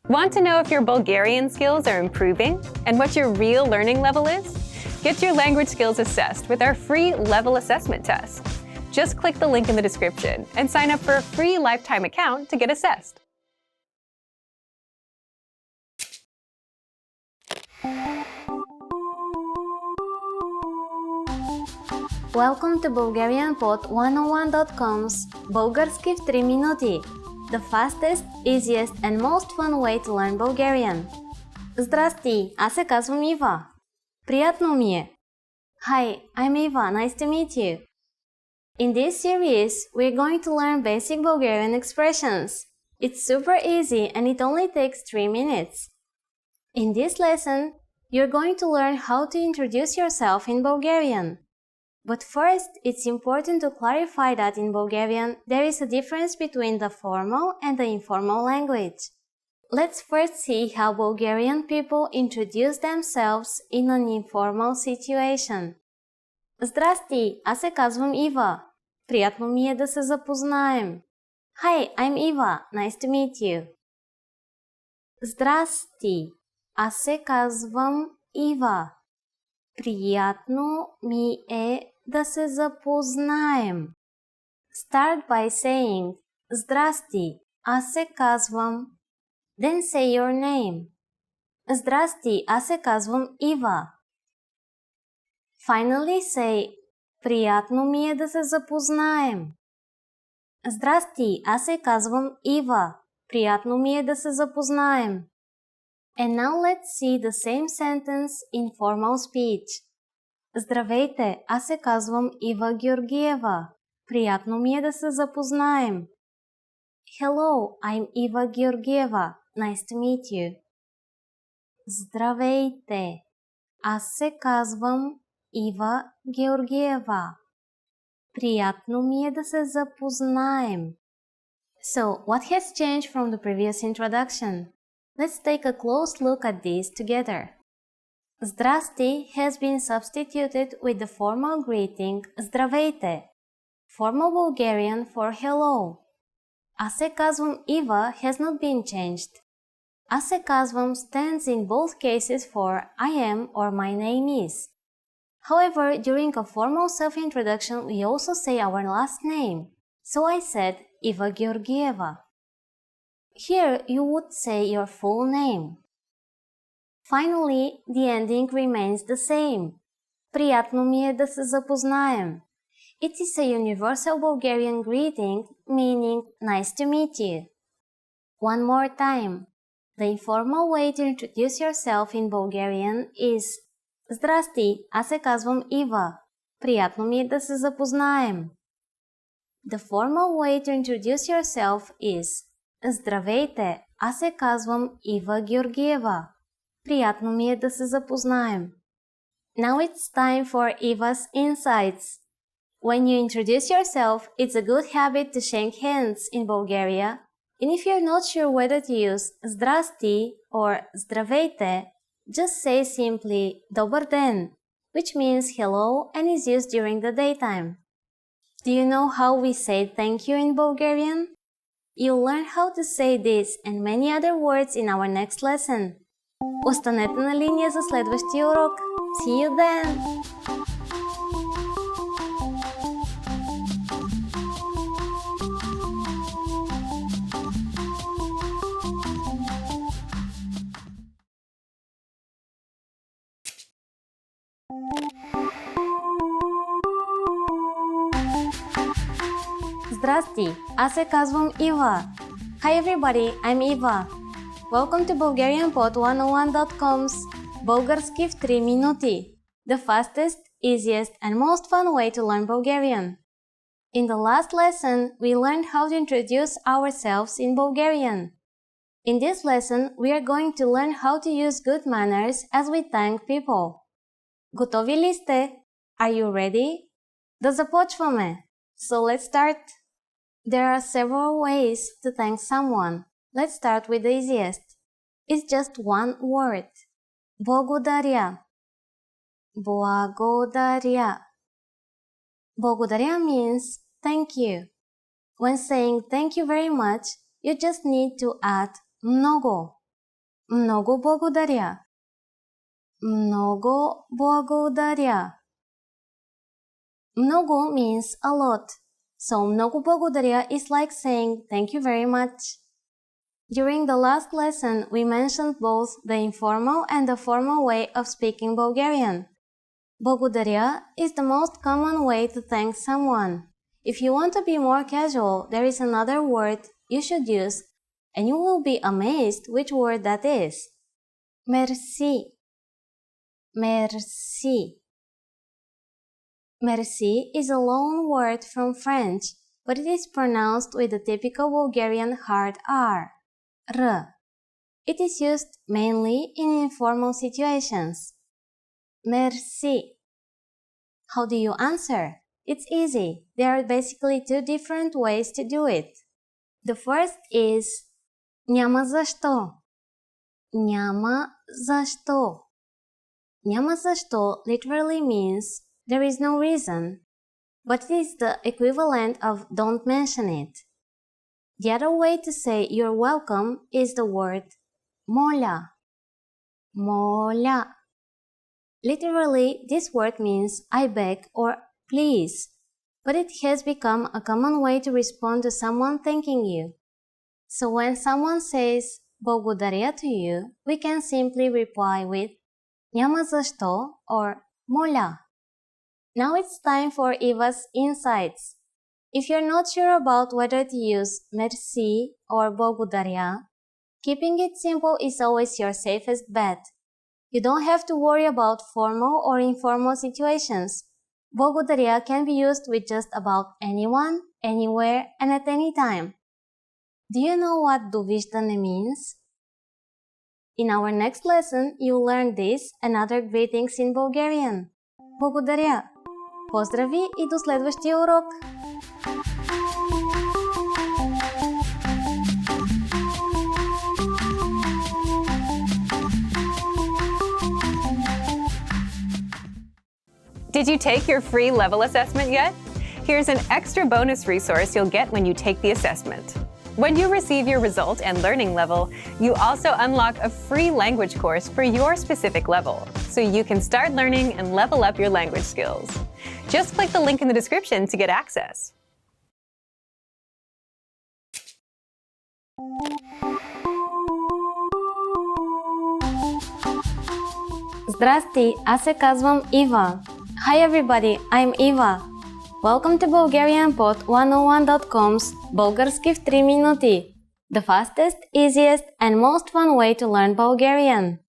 Want to know if your Bulgarian skills are improving and what your real learning level is? Get your language skills assessed with our free level assessment test. Just click the link in the description and sign up for a free lifetime account to get assessed. Welcome to BulgarianPod101.com's Bulgarski в 3 минути, the fastest, easiest and most fun way to learn Bulgarian. Здрасти, аз се казвам Ива. Приятно ми е. Hi, I'm Eva, nice to meet you. In this series, we're going to learn basic Bulgarian expressions. It's super easy and it only takes 3 minutes. In this lesson, you're going to learn how to introduce yourself in Bulgarian. But first, it's important to clarify that in Bulgarian, there is a difference between the formal and the informal language. Let's first see how Bulgarian people introduce themselves in an informal situation. Здрасти, аз се казвам Ива. Приятно ми е да се запознаем. Hi, I'm Eva, nice to meet you. Здрасти, аз се казвам Ива. Приятно ми е да се запознаем. Start by saying Здрасти, аз се казвам. Then say your name. Здрасти, аз се казвам Ива. Finally say Приятно ми е да се запознаем. Здрасти, аз се казвам Ива. Приятно ми е да се запознаем. And now let's see the same sentence in formal speech. Здравейте, аз се казвам Ива Георгиева. Приятно ми е да се запознаем. Hello, I'm Eva Georgieva. Nice to meet you. Здравейте, аз се казвам Ива Георгиева. Приятно ми е да се запознаем. So, what has changed from the previous introduction? Let's take a close look at these together. Здрасти has been substituted with the formal greeting Здравейте, formal Bulgarian for hello. Аз се казвам Ива has not been changed. Аз се казвам stands in both cases for I am or my name is. However, during a formal self-introduction, we also say our last name. So I said Eva Georgieva. Here, you would say your full name. Finally, the ending remains the same. Приятно ми е да се запознаем. It is a universal Bulgarian greeting, meaning nice to meet you. One more time. The informal way to introduce yourself in Bulgarian is Здрасти, аз се казвам Ива. Приятно ми е да се запознаем. The formal way to introduce yourself is Здравейте, аз се казвам Ива Георгиева. Приятно ми е да се запознаем. Now it's time for Eva's insights. When you introduce yourself, it's a good habit to shake hands in Bulgaria. And if you're not sure whether to use Здрасти or Здравейте, just say simply Добър ден, which means hello and is used during the daytime. Do you know how we say thank you in Bulgarian? You'll learn how to say this and many other words in our next lesson. Останете на линия за следващия урок. See you then! Здрасти, аз се казвам Ива. Hi everybody, I'm Eva. Welcome to BulgarianPod101.com's Bulgarski в 3 минути, the fastest, easiest and most fun way to learn Bulgarian. In the last lesson, we learned how to introduce ourselves in Bulgarian. In this lesson, we are going to learn how to use good manners as we thank people. Готови ли сте? Are you ready? Да започваме! So let's start. There are several ways to thank someone. Let's start with the easiest. It's just one word. Благодаря. Благодаря. Благодаря means thank you. When saying thank you very much, you just need to add много. Много благодаря. Много благодаря. Много means a lot. So много благодаря is like saying thank you very much. During the last lesson, we mentioned both the informal and the formal way of speaking Bulgarian. Благодаря is the most common way to thank someone. If you want to be more casual, there is another word you should use, and you will be amazed which word that is. Merci. Merci. Merci is a loan word from French, but it is pronounced with the typical Bulgarian hard R. R. It is used mainly in informal situations. Merci. How do you answer? It's easy. There are basically two different ways to do it. The first is няма защо. Няма защо. Няма защо literally means there is no reason, but it is the equivalent of don't mention it. The other way to say you're welcome is the word моля. Моля. Literally, this word means I beg or please, but it has become a common way to respond to someone thanking you. So when someone says благодаря to you, we can simply reply with няма защо or моля. Now it's time for Eva's insights. If you're not sure about whether to use merci or благодаря, keeping it simple is always your safest bet. You don't have to worry about formal or informal situations. Благодаря can be used with just about anyone, anywhere, and at any time. Do you know what довиждане means? In our next lesson, you'll learn this and other greetings in Bulgarian. Благодаря! Поздрави и до следващия урок! Did you take your free level assessment yet? Here's an extra bonus resource you'll get when you take the assessment. When you receive your result and learning level, you also unlock a free language course for your specific level, so you can start learning and level up your language skills. Just click the link in the description to get access. Здрасти, аз се казвам Ива. Hi everybody, I'm Eva. Welcome to BulgarianPod101.com's Български в 3 минути, the fastest, easiest, and most fun way to learn Bulgarian.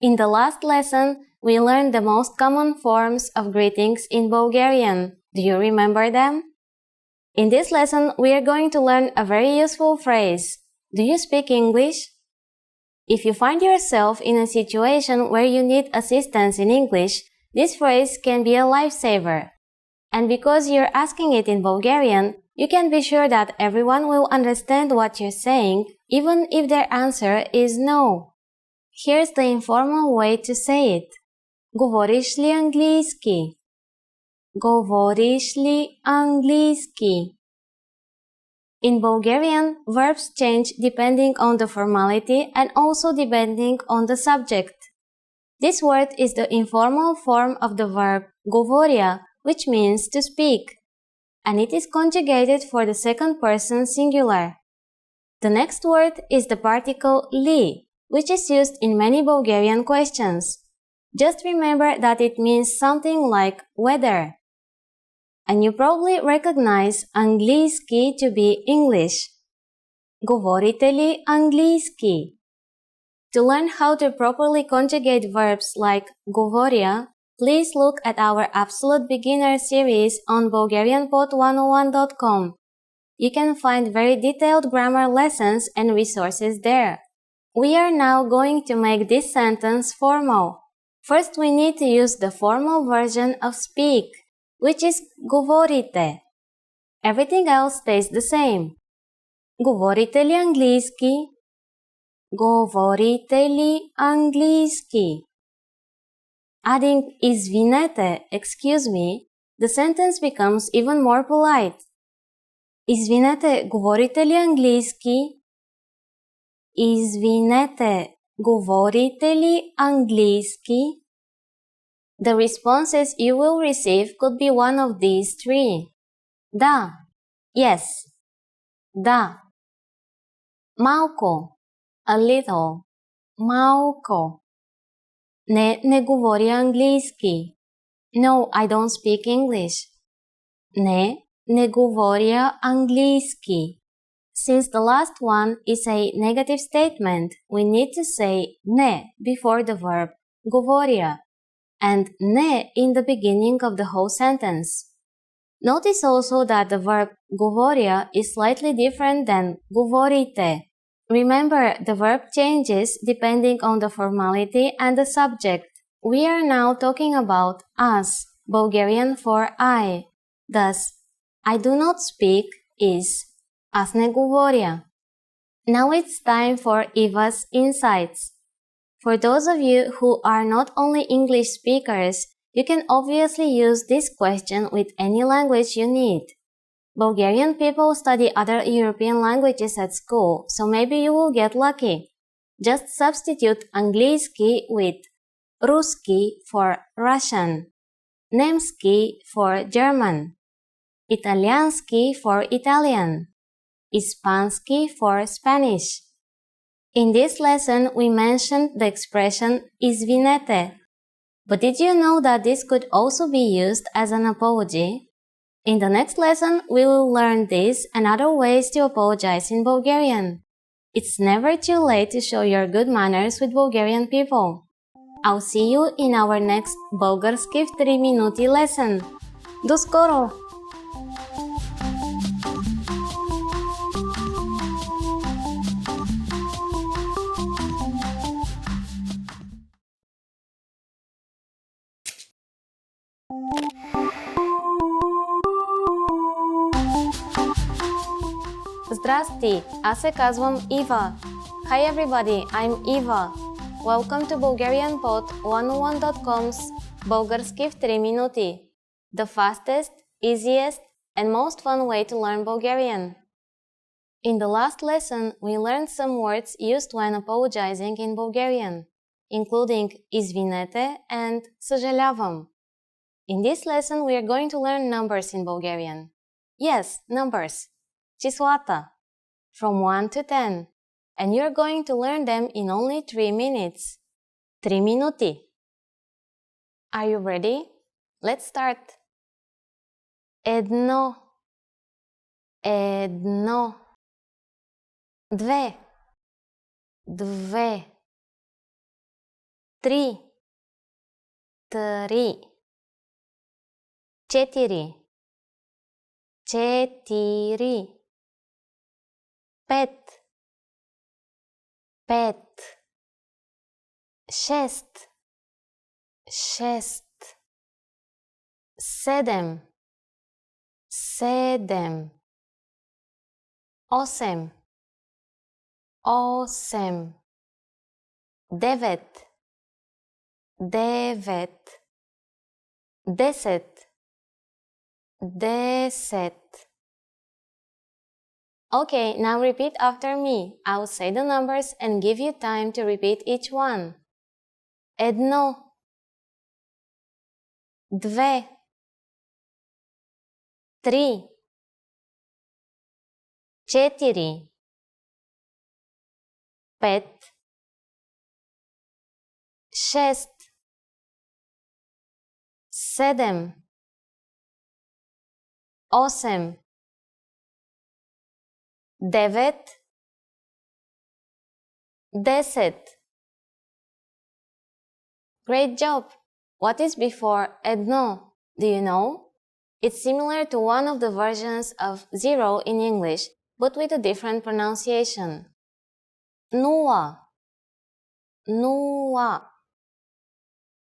In the last lesson, we learned the most common forms of greetings in Bulgarian. Do you remember them? In this lesson, we are going to learn a very useful phrase. Do you speak English? If you find yourself in a situation where you need assistance in English, this phrase can be a lifesaver. And because you're asking it in Bulgarian, you can be sure that everyone will understand what you're saying, even if their answer is no. Here's the informal way to say it. Говориш ли английски? Говориш ли английски? In Bulgarian, verbs change depending on the formality and also depending on the subject. This word is the informal form of the verb говоря, which means to speak, and it is conjugated for the second person singular. The next word is the particle li, which is used in many Bulgarian questions. Just remember that it means something like weather. And you probably recognize английски to be English. Говорите ли английски? To learn how to properly conjugate verbs like говоря, please look at our Absolute Beginner series on BulgarianPod101.com. You can find very detailed grammar lessons and resources there. We are now going to make this sentence formal. First, we need to use the formal version of speak, which is говорите. Everything else stays the same. Говорите ли английски? Говорите ли английски? Adding извинете, excuse me, the sentence becomes even more polite. Извинете, говорите ли английски? Извинете, Говорите ли английски? The responses you will receive could be one of these three. Да. Yes. Да. Малко. A little. Малко. Не говоря английски. No, I don't speak English. Не говоря английски. Since the last one is a negative statement, we need to say не before the verb говоря and не in the beginning of the whole sentence. Notice also that the verb говоря is slightly different than говорите. Remember, the verb changes depending on the formality and the subject. We are now talking about us, Bulgarian for I. Thus, I do not speak is аз не говоря. Now it's time for Eva's insights. For those of you who are not only English speakers, you can obviously use this question with any language you need. Bulgarian people study other European languages at school, so maybe you will get lucky. Just substitute английски with русски for Russian, немски for German, итальянски for Italian, испански for Spanish. In this lesson, we mentioned the expression извинете. But did you know that this could also be used as an apology? In the next lesson, we will learn this and other ways to apologize in Bulgarian. It's never too late to show your good manners with Bulgarian people. I'll see you in our next български в 3 минути lesson. До скоро! Здрасти, аз се казвам Eva. Hi everybody, I'm Eva. Welcome to BulgarianPod101.com's Български в 3 минути. The fastest, easiest, and most fun way to learn Bulgarian. In the last lesson, we learned some words used when apologizing in Bulgarian, including извинете and съжалявам. In this lesson, we are going to learn numbers in Bulgarian. Yes, numbers. Числата. From 1 to 10. And you're going to learn them in only 3 minutes. 3 минути. Are you ready? Let's start. Едно. Две. Три. Четири. Пет. Шест. Седем. Осем. Девет. Десет. Okay, now repeat after me. I will say the numbers and give you time to repeat each one. Едно. Две. Три. Четири. Пет. Шест. Седем. Осем. Девет. 10. Great job! What is before едно? Do you know? It's similar to one of the versions of zero in English, but with a different pronunciation. Нула.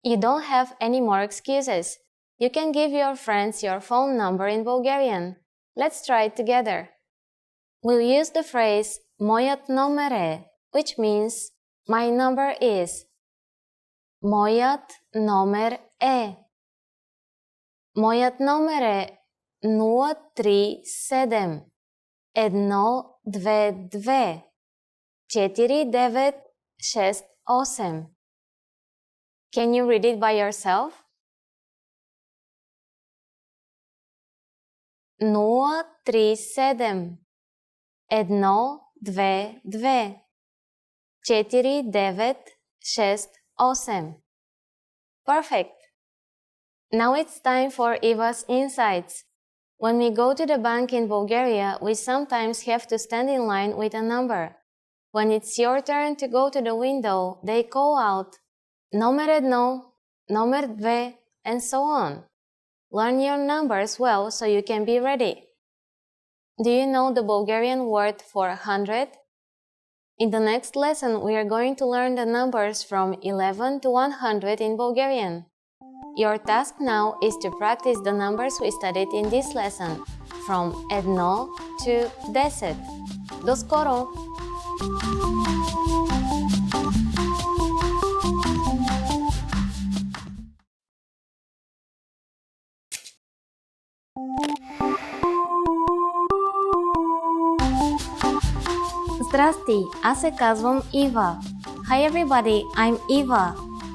You don't have any more excuses. You can give your friends your phone number in Bulgarian. Let's try it together. We'll use the phrase моят номер е, which means my number is. Моят номер е. Моят номер е 037 122 496 6-8. Can you read it by yourself? 037 122 4968. Perfect! Now it's time for Eva's insights. When we go to the bank in Bulgaria, we sometimes have to stand in line with a number. When it's your turn to go to the window, they call out номер 1, номер 2, and so on. Learn your numbers well so you can be ready. Do you know the Bulgarian word for 100? In the next lesson, we are going to learn the numbers from 11 to 100 in Bulgarian. Your task now is to practice the numbers we studied in this lesson, from 1 to 10. До скоро! Здрасти, аз се казвам Ива. Hi everybody, I'm Eva.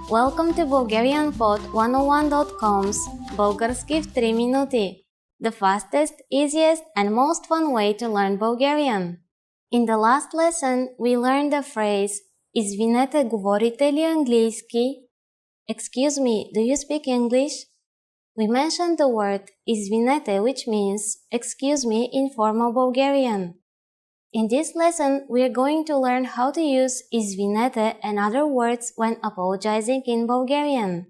Welcome to BulgarianPod101.com's Български в 3 минути, the fastest, easiest and most fun way to learn Bulgarian. In the last lesson, we learned the phrase Извинете, говорите ли английски? Excuse me, do you speak English? We mentioned the word извинете, which means excuse me in formal Bulgarian. In this lesson, we are going to learn how to use извинете and other words when apologizing in Bulgarian.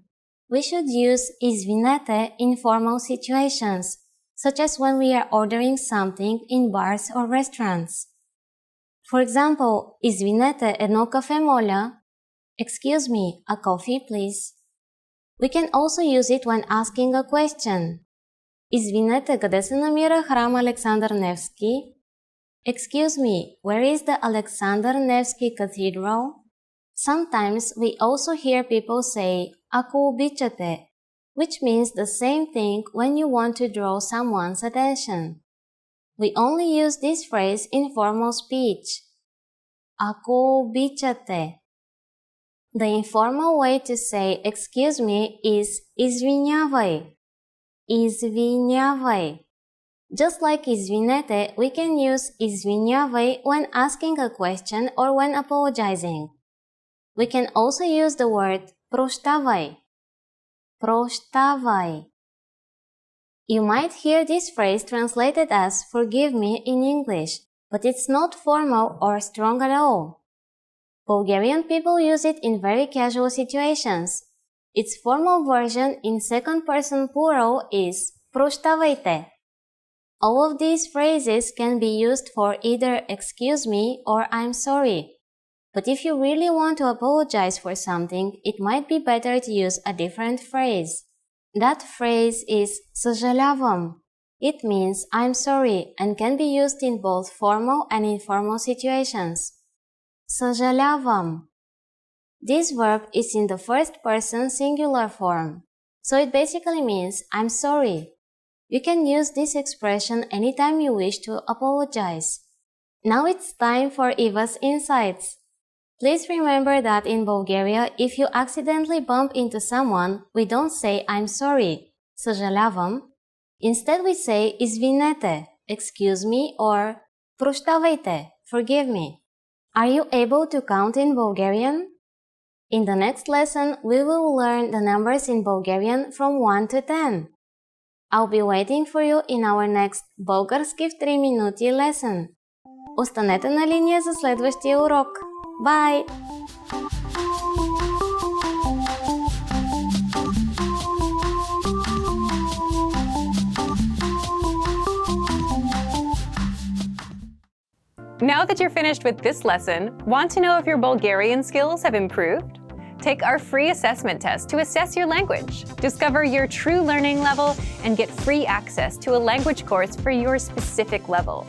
We should use извинете in formal situations, such as when we are ordering something in bars or restaurants. For example, извинете, едно кафе моля. Excuse me, a coffee please. We can also use it when asking a question. Извинете, къде се намира храм Александър Невски? Excuse me, where is the Alexander Nevsky Cathedral? Sometimes we also hear people say, ако обичате, which means the same thing when you want to draw someone's attention. We only use this phrase in formal speech. Ако обичате. The informal way to say excuse me is извинявай. Извинявай. Just like извинете, we can use извинявай when asking a question or when apologizing. We can also use the word прощавай. Прощавай. You might hear this phrase translated as forgive me in English, but it's not formal or strong at all. Bulgarian people use it in very casual situations. Its formal version in second person plural is прощавайте. All of these phrases can be used for either excuse me or I'm sorry. But if you really want to apologize for something, it might be better to use a different phrase. That phrase is съжалявам. It means I'm sorry and can be used in both formal and informal situations. съжалявам. This verb is in the first person singular form, so it basically means I'm sorry. You can use this expression anytime you wish to apologize. Now it's time for Eva's insights. Please remember that in Bulgaria, if you accidentally bump into someone, we don't say I'm sorry, съжалявам. Instead we say извинете, excuse me, or прощавайте, forgive me. Are you able to count in Bulgarian? In the next lesson, we will learn the numbers in Bulgarian from 1 to 10. I'll be waiting for you in our next Български в 3 минути lesson. Останете на линия за следващия урок. Bye! Now that you're finished with this lesson, want to know if your Bulgarian skills have improved? Take our free assessment test to assess your language, discover your true learning level, and get free access to a language course for your specific level.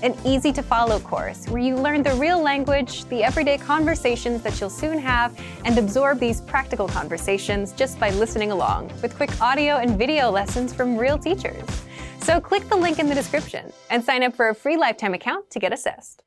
An easy-to-follow course where you learn the real language, the everyday conversations that you'll soon have, and absorb these practical conversations just by listening along, with quick audio and video lessons from real teachers. So click the link in the description and sign up for a free lifetime account to get assessed.